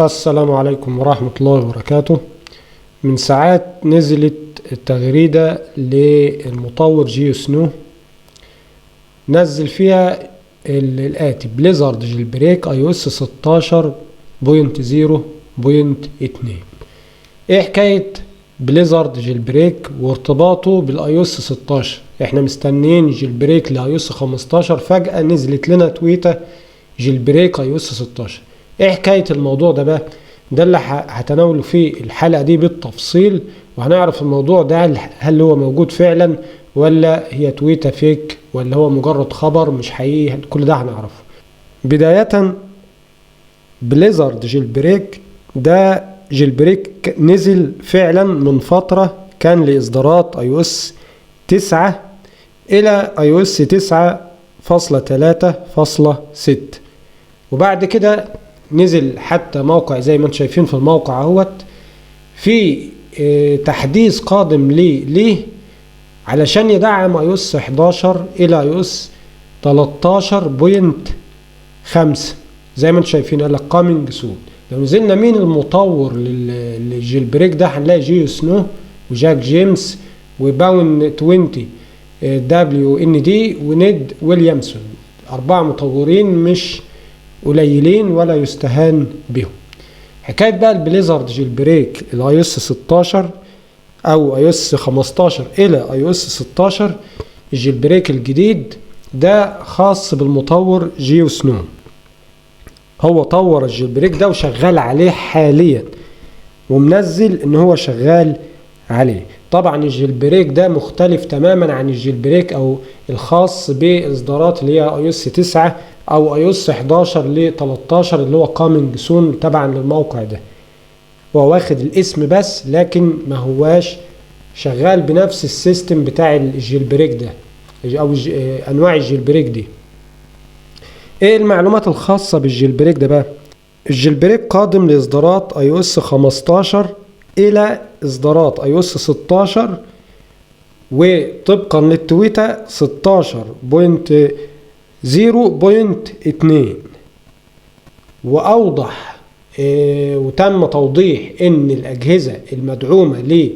السلام عليكم ورحمة الله وبركاته. من ساعات نزلت التغريدة للمطور جيو سنو، نزل فيها الآتي: بليزرد جيل بريك اي او اس 16.0.2. ايه حكاية بليزرد جيل بريك وارتباطه بالاي او اس 16؟ احنا مستنيين جيل بريك لاي او اس 15، فجأة نزلت لنا تويتة جيل بريك اي او اس 16. ايه حكاية الموضوع ده بقى؟ ده اللي هتناوله في الحلقة دي بالتفصيل، وهنعرف الموضوع ده هل هو موجود فعلا ولا هي تويتة فيك ولا هو مجرد خبر مش حقيقي. كل ده هنعرفه. بداية، بليزرد جيل بريك ده جيل بريك نزل فعلا من فترة، كان لإصدارات اي او اس 9 إلى اي او اس 9.3.6، وبعد كده نزل حتى موقع زي ما انتم شايفين في الموقع اهوت في تحديث قادم ليه علشان يدعم اي او اس 11 الى اي او اس 13.5 زي ما انتم شايفين، قال لك كامينج سون. لو نزلنا مين المطور للجيل بريك ده هنلاقي جيو سنو وجاك جيمس وباون 20 دبليو ان دي ونيد ويليامسون، 4 مطورين مش قليلين ولا يستهان بهم. حكايه بقى البليزرد جيل بريك الاي او اس 16 او اي او اس 15 الى اي او اس 16، الجيل بريك الجديد ده خاص بالمطور جيو سنو. هو طور الجيل بريك ده وشغال عليه حاليا ومنزل ان هو شغال عليه. طبعا الجيل بريك ده مختلف تماما عن الجيل بريك او الخاص باصدارات اللي هي اي او اس 9 او اي او اس 11 ل 13 اللي هو كامينج سون تبعا للموقع ده. هو واخد الاسم بس لكن ما هواش شغال بنفس السيستم بتاع الجيل بريك ده او انواع الجيل بريك دي. ايه المعلومات الخاصة بالجيل بريك ده بقى؟ الجيل بريك قادم لاصدارات اي او اس 15 الى اصدارات اي او اس 16، وطبقا للتويتة 16.0.2. واوضح وتم توضيح ان الاجهزة المدعومة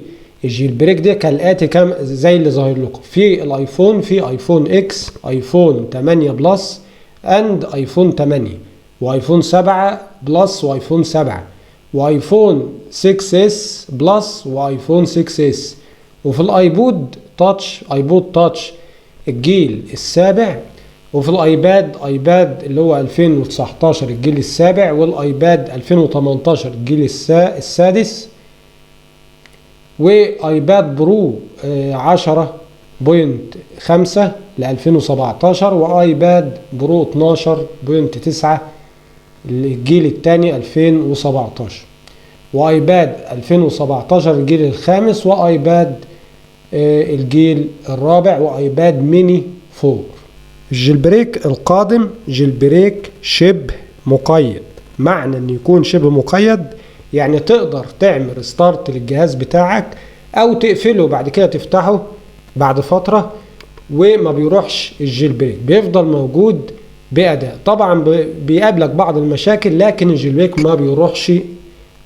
للجيل بريك ده كالاتي، كام زي اللي ظاهر لكم في الايفون: في ايفون اكس، ايفون 8 بلس اند ايفون 8، وايفون 7 بلس وايفون 7، وايفون 6 اس بلس وايفون 6 اس، وفي الايبود تاتش الجيل السابع، وفي الايباد اللي هو 2019 الجيل السابع، والايباد 2018 الجيل السادس، وايباد برو 10.5 ل 2017، وايباد برو 12.9 الجيل الثاني 2017، وايباد 2017 الجيل الخامس، وايباد الجيل الرابع، وايباد ميني 4. الجيل بريك القادم جيل بريك شبه مقيد. معنى ان يكون شبه مقيد يعني تقدر تعمل ستارت للجهاز بتاعك او تقفله بعد كده تفتحه بعد فترة وما بيروحش الجيل بريك، بيفضل موجود بأداء. طبعا بيقابلك بعض المشاكل لكن الجيل بريك ما بيروحش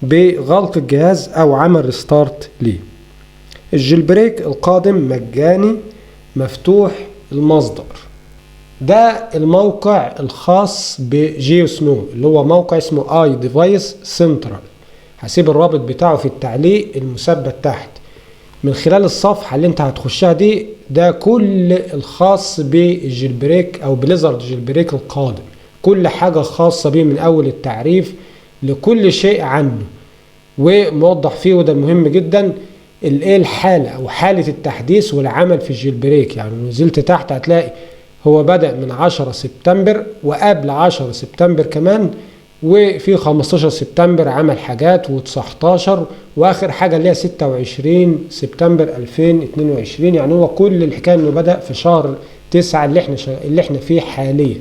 بغلق الجهاز او عمل ريستارت ليه. الجيل بريك القادم مجاني مفتوح المصدر. ده الموقع الخاص بجيو سنو اللي هو موقع اسمه اي ديفايس سنترال. هسيب الرابط بتاعه في التعليق المثبت تحت. من خلال الصفحة اللي انت هتخشها دي ده كل الخاص بالجيل بريك او بليزرد جيل بريك القادم، كل حاجة خاصة بيه من اول التعريف لكل شيء عنه، وموضح فيه وده مهم جدا الايه الحالة او حالة التحديث والعمل في الجيل بريك. يعني نزلت تحت هتلاقي هو بدأ من 10 سبتمبر وقبل 10 سبتمبر كمان، وفي 15 سبتمبر عمل حاجات، و19 واخر حاجة اللي هي 26 سبتمبر 2022. يعني هو كل الحكاية انه بدأ في شهر 9 اللي احنا فيه حاليا.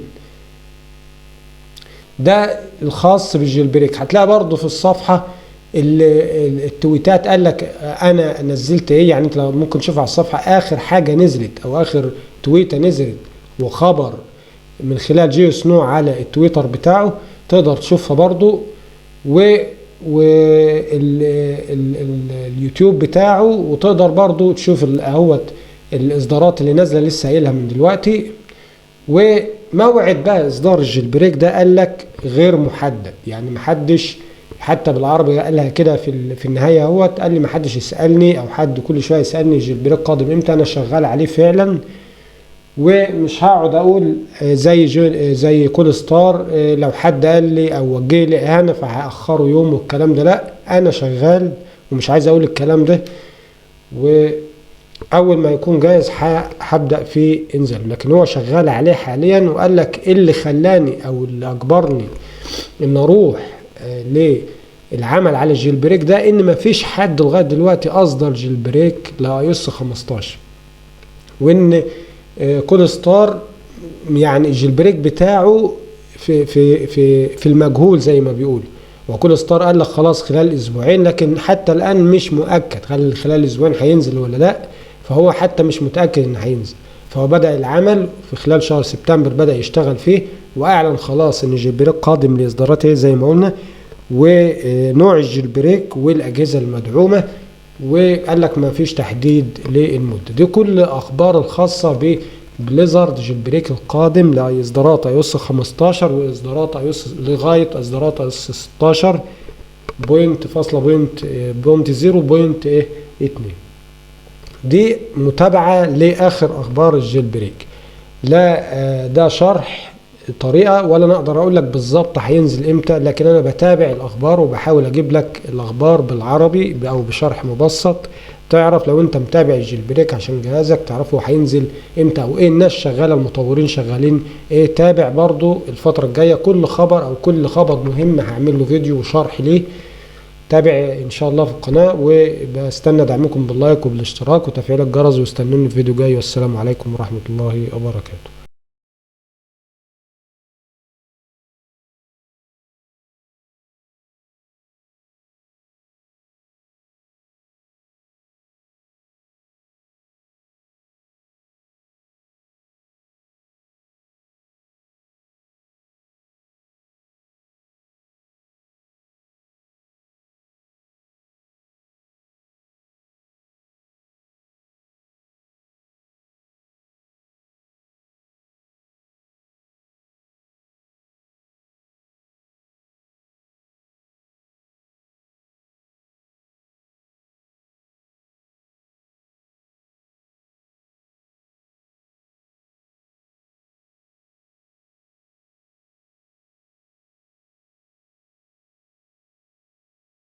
ده الخاص بالجيل بريك. هتلاقي برضو في الصفحة التويتات قال لك انا نزلت ايه. يعني انت لو ممكن تشوف على الصفحة اخر حاجة نزلت او اخر تويتة نزلت وخبر من خلال جيو سنو على التويتر بتاعه، تقدر تشوفها برضو واليوتيوب بتاعه، وتقدر برضو تشوف اهوت الاصدارات اللي نازله لسه قايلها من دلوقتي. وموعد بقى اصدار الجيل بريك ده قال لك غير محدد، يعني محدش حتى بالعربي قالها كده في النهايه اهوت، قال لي محدش يسالني او حد كل شويه يسالني الجيل بريك قادم امتى، انا شغال عليه فعلا. ومش هقعد اقول زي كول ستار لو حد قال لي او وجه لي اهانه فهاخره يوم والكلام ده، لا انا شغال ومش عايز اقول الكلام ده. واول ما يكون جاهز هبدا فيه انزل، لكن هو شغال عليه حاليا. وقال لك ايه اللي خلاني او اللي اجبرني ان اروح للعمل على الجيل بريك ده، ان مفيش حد لغايه دلوقتي اصدر جيل بريك لايوس 15، وان كول ستار يعني الجيل بريك بتاعه في المجهول زي ما بيقول. وكول ستار قال لك خلاص خلال اسبوعين، لكن حتى الان مش مؤكد خلال اسبوعين هينزل ولا لا، فهو حتى مش متاكد ان هينزل. فهو بدا العمل في خلال شهر سبتمبر، بدا يشتغل فيه، واعلن خلاص ان الجيل بريك قادم لاصداراته زي ما قلنا، ونوع الجيل بريك والاجهزه المدعومه. وقال لك ما فيش تحديد للمده. دي كل اخبار الخاصه بليزرد جيل بريك القادم لاصدارات ايوس 15 واصدارات ايوس لغايه اصدارات ايوس 16 بوينت 0.2. دي متابعه لاخر اخبار الجيل بريك، لا ده شرح طريقه ولا نقدر اقول لك بالظبط هينزل امتى، لكن انا بتابع الاخبار وبحاول اجيب لك الاخبار بالعربي او بشرح مبسط، تعرف لو انت متابع الجيل بريك عشان جهازك تعرفه هينزل امتى، او ايه الناس شغاله المطورين شغالين ايه. تابع برضو الفتره الجايه كل خبر او كل خبر مهم هعمل له فيديو وشرح ليه. تابع ان شاء الله في القناه، وبستنى دعمكم باللايك وبالاشتراك وتفعيل الجرس، واستنوني في فيديو جاي، والسلام عليكم ورحمه الله وبركاته.